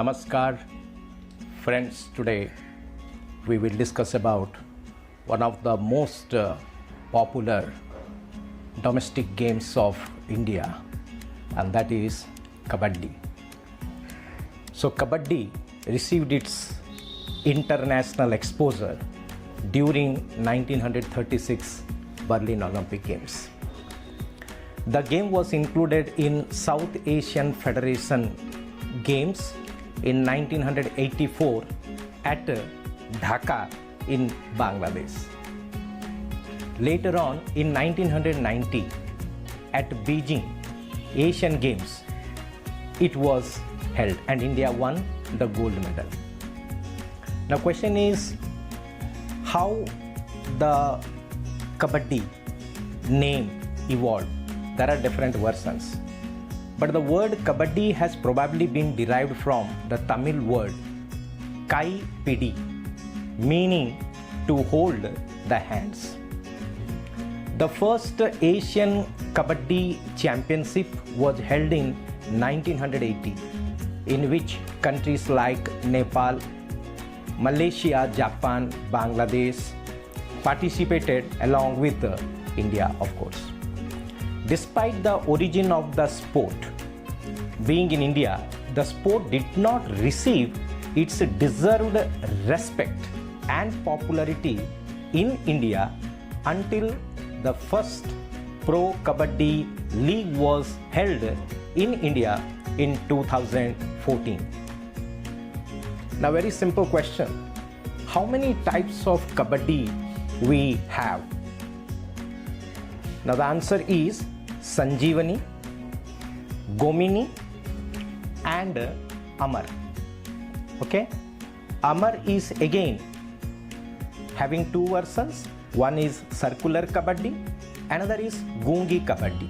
Namaskar, friends. Today we will discuss about one of the most popular domestic games of India, and that is Kabaddi. So Kabaddi received its international exposure during 1936 Berlin Olympic Games. The game was included in South Asian Federation Games in 1984 at Dhaka in Bangladesh. Later on in 1990 at Beijing Asian Games it was held and India won the gold medal. Now question is how the Kabaddi name evolved. There are different versions, but the word Kabaddi has probably been derived from the Tamil word Kai Pidi, meaning to hold the hands. The first Asian Kabaddi Championship was held in 1980, in which countries like Nepal, Malaysia, Japan, Bangladesh participated along with India, of course. Despite the origin of the sport being in India, the sport did not receive its deserved respect and popularity in India until the first Pro Kabaddi League was held in India in 2014. Now, very simple question. How many types of Kabaddi we have? Now, the answer is Sanjeevani, Gomini and Amar. Okay? Amar is again having two versions. One is circular Kabaddi, another is Gungi Kabaddi.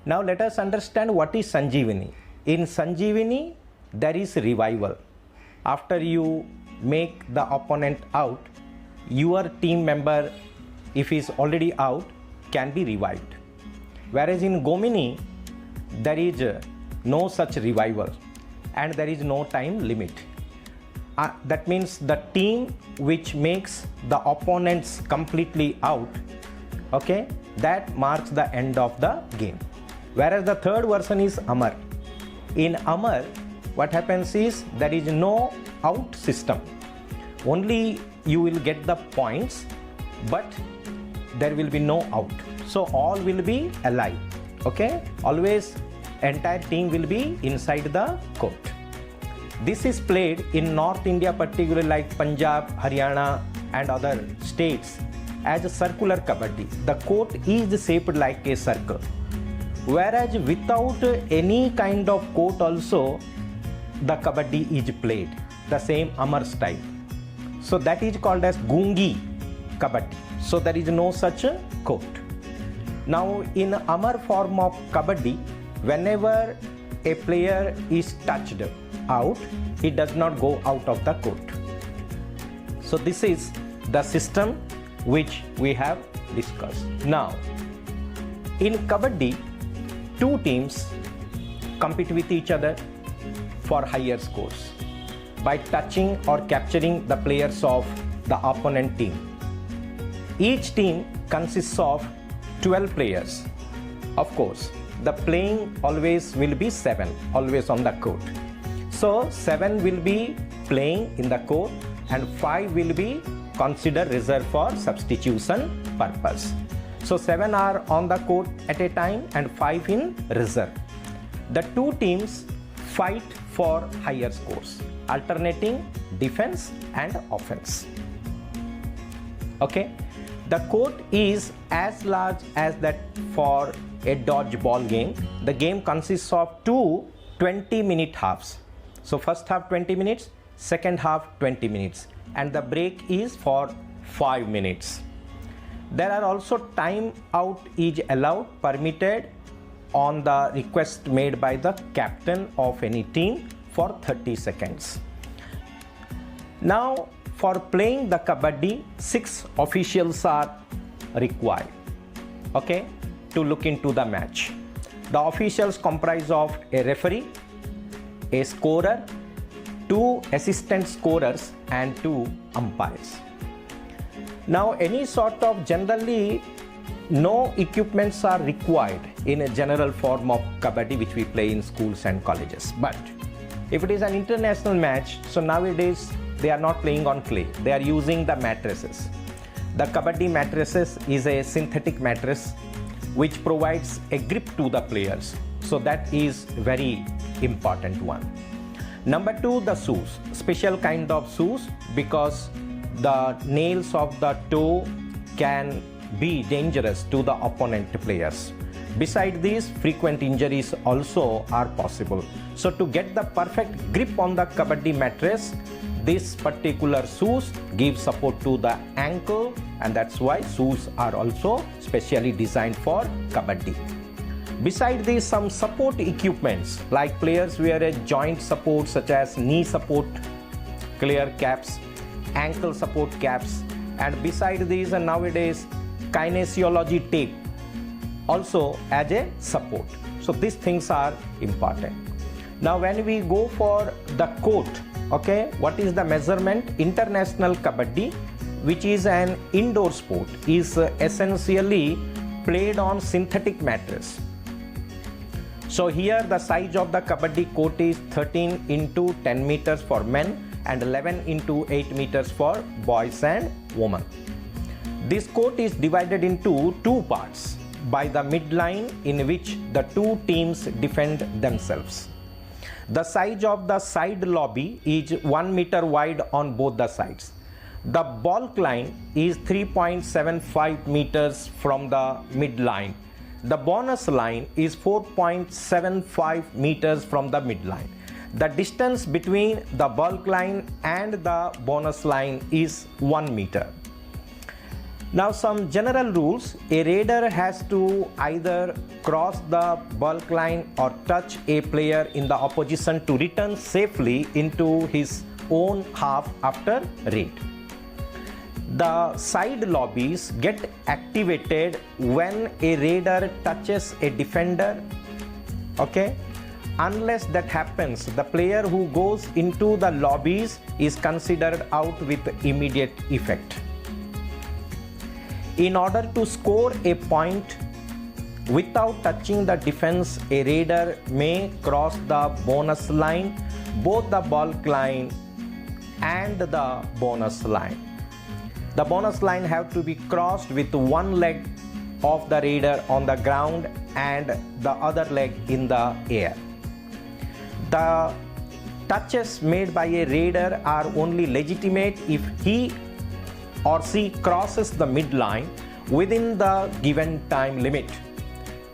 Now let us understand what is Sanjeevani. In Sanjeevani there is revival. After you make the opponent out, your team member, if he is already out, can be revived. Whereas in Gomini, there is no such revival and there is no time limit. That means the team which makes the opponents completely out, okay, that marks the end of the game. Whereas the third version is Amar. In Amar, what happens is there is no out system. Only you will get the points, but there will be no out. So all will be alive. Okay? Always entire team will be inside the court. This is played in North India, particularly like Punjab, Haryana and other states as a circular Kabaddi. The court is shaped like a circle. Whereas without any kind of court also the Kabaddi is played, the same Amar style. So that is called as Gungi Kabaddi. So there is no such court. Now in Amar form of Kabaddi, whenever a player is touched out, he does not go out of the court. So this is the system which we have discussed. Now in Kabaddi, two teams compete with each other for higher scores by touching or capturing the players of the opponent team. Each team consists of 12 players. Of course, the playing always will be 7, always on the court. So 7 will be playing in the court and 5 will be considered reserved for substitution purpose. So 7 are on the court at a time and 5 in reserve. The two teams fight for higher scores, alternating defense and offense. Okay? The court is as large as that for a dodgeball game. The game consists of two 20-minute halves. So first half 20 minutes, second half 20 minutes, and the break is for 5 minutes. There are also time out is allowed, permitted on the request made by the captain of any team for 30 seconds. Now for playing the Kabaddi, 6 officials are required, okay, to look into the match. The officials comprise of a referee, a scorer, 2 assistant scorers and 2 umpires. Now any sort of generally no equipments are required in a general form of kabaddi which we play in schools and colleges. But if it is an international match, so nowadays they are not playing on clay, they are using the mattresses. The kabaddi mattresses is a synthetic mattress which provides a grip to the players. So that is very important one. Number 2, the shoes, special kind of shoes, because the nails of the toe can be dangerous to the opponent players. Beside these, frequent injuries also are possible. So to get the perfect grip on the kabaddi mattress, this particular shoes give support to the ankle, and that's why shoes are also specially designed for kabaddi. Beside these, some support equipments like players wear a joint support such as knee support, clear caps, ankle support caps, and beside these nowadays kinesiology tape also as a support. So these things are important. Now when we go for the court, okay, what is the measurement? International kabaddi, which is an indoor sport, is essentially played on synthetic mattress. So here the size of the kabaddi court is 13 into 10 meters for men and 11 into 8 meters for boys and women. This court is divided into 2 parts by the midline in which the 2 teams defend themselves. The size of the side lobby is 1 meter wide on both the sides. The balk line is 3.75 meters from the midline. The bonus line is 4.75 meters from the midline. The distance between the balk line and the bonus line is 1 meter. Now some general rules: a raider has to either cross the balk line or touch a player in the opposition to return safely into his own half after raid. The side lobbies get activated when a raider touches a defender, okay? Unless that happens, the player who goes into the lobbies is considered out with immediate effect. In order to score a point without touching the defense, a raider may cross the bonus line, both the balk line and the bonus line. The bonus line have to be crossed with one leg of the raider on the ground and the other leg in the air. The touches made by a raider are only legitimate if he or she crosses the midline within the given time limit.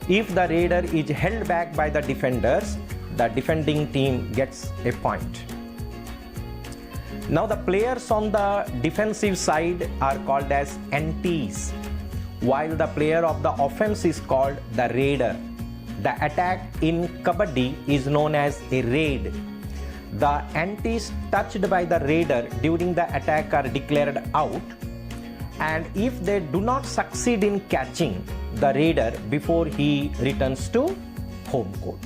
If the raider is held back by the defenders, the defending team gets a point. Now the players on the defensive side are called as antis, while the player of the offense is called the raider. The attack in kabaddi is known as a raid. The antis touched by the raider during the attack are declared out, and if they do not succeed in catching the raider before he returns to home court.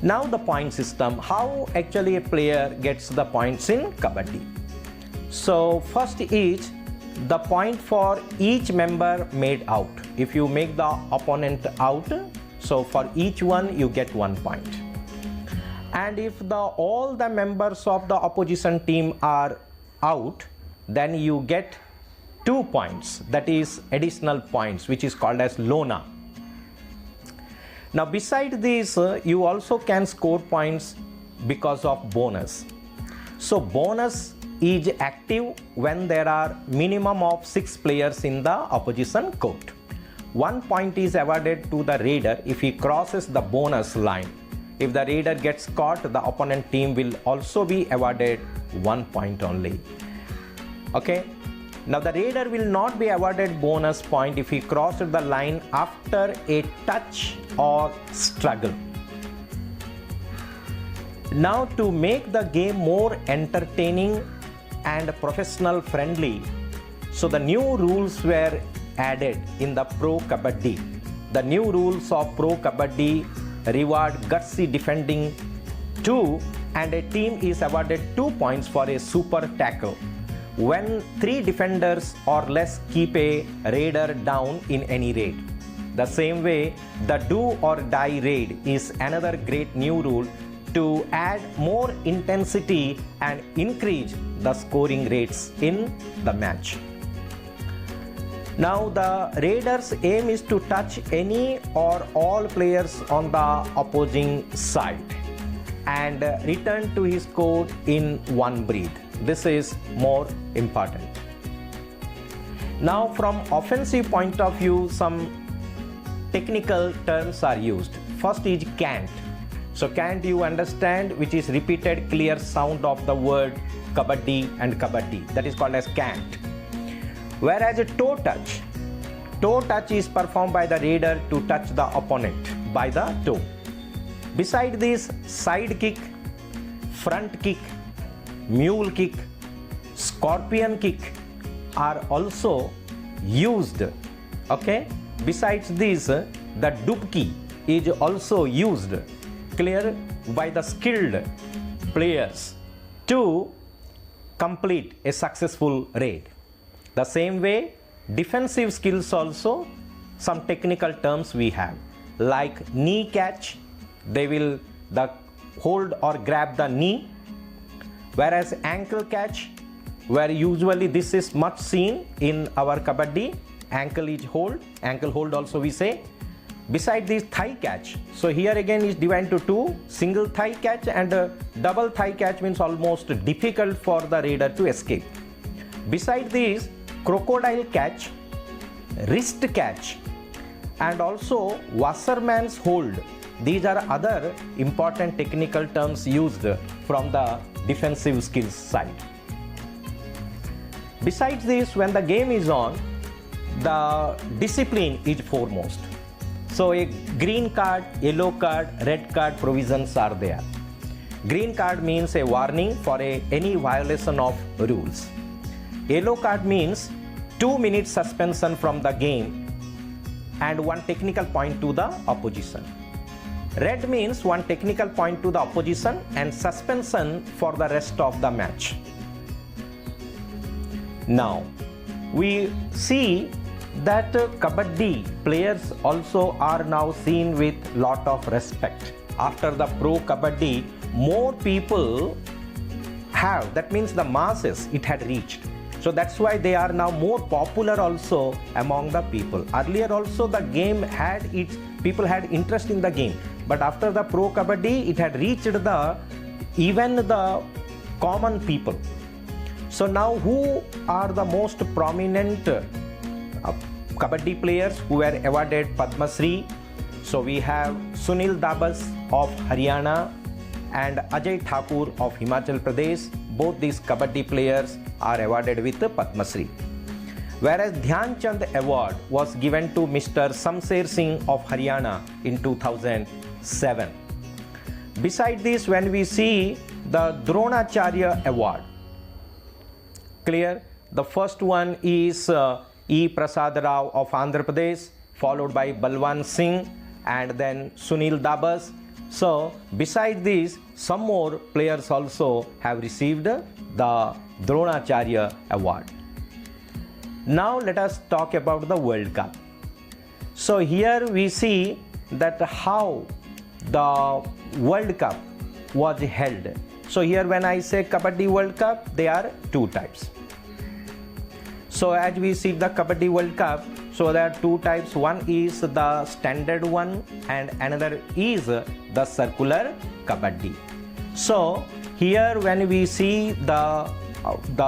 Now the point system, how actually a player gets the points in kabaddi. So first is the point for each member made out. If you make the opponent out, so for each one you get 1 point. And if all the members of the opposition team are out, then you get 2 points, that is additional points, which is called as lona. Now beside this, you also can score points because of bonus. So bonus is active when there are minimum of 6 players in the opposition court. 1 point is awarded to the raider if he crosses the bonus line. If the raider gets caught, the opponent team will also be awarded 1 point only. Okay. Now the raider will not be awarded bonus point if he crossed the line after a touch or struggle. Now to make the game more entertaining and professional friendly, so the new rules were added in the Pro Kabaddi. The new rules of Pro Kabaddi reward gutsy defending to and a team is awarded 2 points for a super tackle when 3 defenders or less keep a raider down in any raid. The same way, the do or die raid is another great new rule to add more intensity and increase the scoring rates in the match. Now the raider's aim is to touch any or all players on the opposing side and return to his court in one breath. This is more important. Now from offensive point of view, some technical terms are used. First is cant. So cant you understand, which is repeated clear sound of the word kabaddi and kabaddi. That is called as cant. Whereas a toe touch is performed by the raider to touch the opponent by the toe. Beside this, side kick, front kick, mule kick, scorpion kick are also used. Okay. Besides this, the dubki is also used, clear, by the skilled players to complete a successful raid. The same way, defensive skills also, some technical terms we have, like knee catch, they will hold or grab the knee, whereas ankle catch, where usually this is much seen in our kabaddi, ankle hold also we say. Beside this, thigh catch, so here again is divided to 2, single thigh catch and double thigh catch means almost difficult for the raider to escape. Beside this, crocodile catch, wrist catch, and also washerman's hold. These are other important technical terms used from the defensive skills side. Besides this, when the game is on, the discipline is foremost. So a green card, yellow card, red card provisions are there. Green card means a warning for any violation of rules. Yellow card means 2 minutes suspension from the game and 1 technical point to the opposition. Red means 1 technical point to the opposition and suspension for the rest of the match. Now, we see that kabaddi players also are now seen with lot of respect. After the pro kabaddi, more people have, that means the masses it had reached. So that's why they are now more popular also among the people. Earlier also the game had its, people had interest in the game. But after the pro kabaddi, it had reached even the common people. So now who are the most prominent kabaddi players who were awarded Padma Shri? So we have Sunil Dabas of Haryana and Ajay Thakur of Himachal Pradesh. Both these kabaddi players are awarded with Padma Shri. Whereas Dhyan Chand Award was given to Mr. Samsher Singh of Haryana in 2007. Beside this, when we see the Dronacharya Award, clear, the first one is E. Prasad Rao of Andhra Pradesh, followed by Balwan Singh and then Sunil Dabas. So beside this, some more players also have received the Dronacharya Award. Now let us talk about the World Cup. So here we see that how the World Cup was held. So here when I say Kabaddi World Cup, there are 2 types. So as we see the Kabaddi World Cup, so there are 2 types. One is the standard one and another is the circular Kabaddi. So here when we see the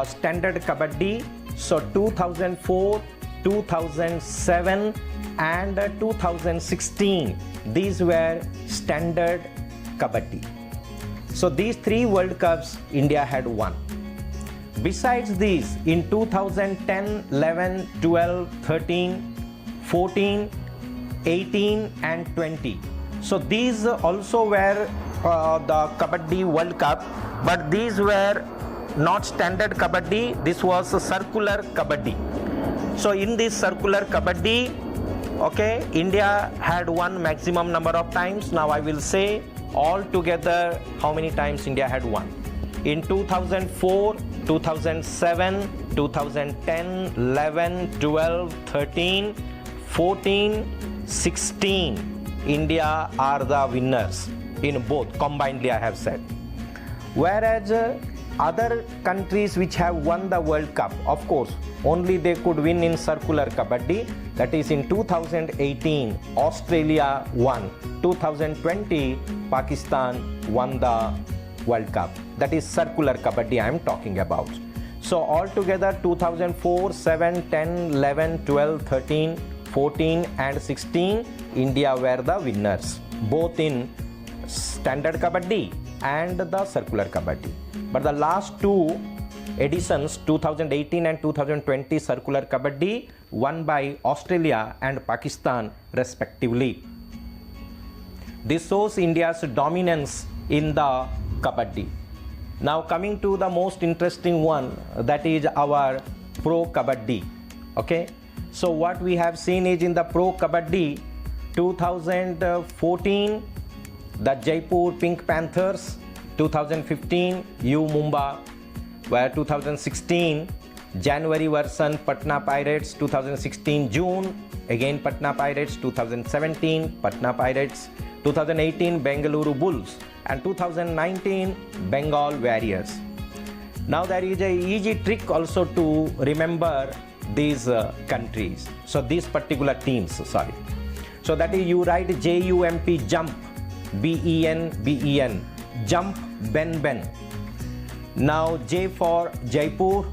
standard Kabaddi, so 2004, 2007 and 2016, these were standard Kabaddi. So these 3 World Cups India had won. Besides these, in 2010, 11, 12, 13, 14, 18 and 20. So these also were the Kabaddi World Cup, but these were not standard Kabaddi, this was a circular Kabaddi. So in this circular Kabaddi, okay, India had won maximum number of times. Now I will say All together, how many times India had won? In 2004, 2007, 2010, 11, 12, 13, 14, 16, India are the winners in both, combinedly I have said. Whereas other countries which have won the World Cup, of course, only they could win in circular kabaddi. That is in 2018, Australia won. 2020, Pakistan won the World Cup. That is circular kabaddi I am talking about. So altogether 2004, 7, 10, 11, 12, 13, 14 and 16, India were the winners, both in standard kabaddi and the circular kabaddi. But the last two editions, 2018 and 2020 circular kabaddi, won by Australia and Pakistan respectively. This shows India's dominance in the kabaddi. Now coming to the most interesting one, that is our pro kabaddi. Okay, so what we have seen is in the pro kabaddi 2014 the Jaipur Pink Panthers, 2015 U Mumbai, where 2016 January version Patna Pirates, 2016 June again Patna Pirates, 2017 Patna Pirates, 2018 Bengaluru Bulls and 2019 Bengal Warriors. Now there is a easy trick also to remember these countries, so these particular teams, sorry. So that is, you write JUMP, jump, BEN, jump, Ben. Now J for Jaipur,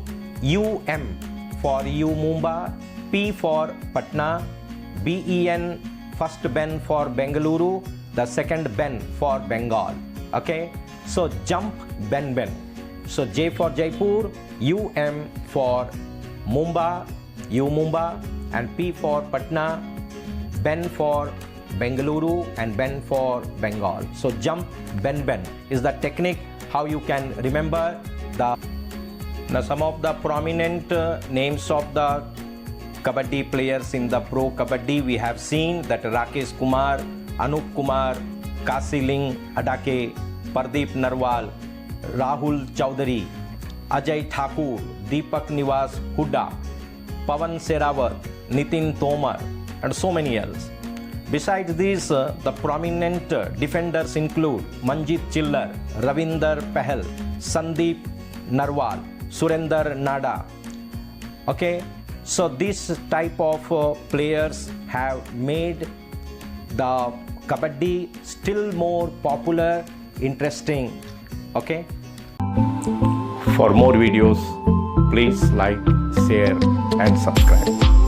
UM for U Mumbai, P for Patna, BEN, first Ben for Bengaluru, the second Ben for Bengal. Okay, so jump, Ben. So J for Jaipur, UM for Mumbai, U Mumbai, and P for Patna, Ben for Bengaluru, and Ben for Bengal. So jump, Ben is the technique how you can remember the. Now some of the prominent names of the kabaddi players in the pro kabaddi we have seen, that Rakesh Kumar, Anup Kumar, Kasiling Adake, Pardeep Narwal, Rahul Chaudhary, Ajay Thakur, Deepak Nivas Hooda, Pawan Sehrawat, Nitin Tomar, and so many else. Besides these, the prominent defenders include Manjit Chillar, Ravinder Pahal, Sandeep Narwal, Surender Nada. Okay, so this type of players have made the kabaddi still more popular, interesting. Okay. For more videos, please like, share and subscribe.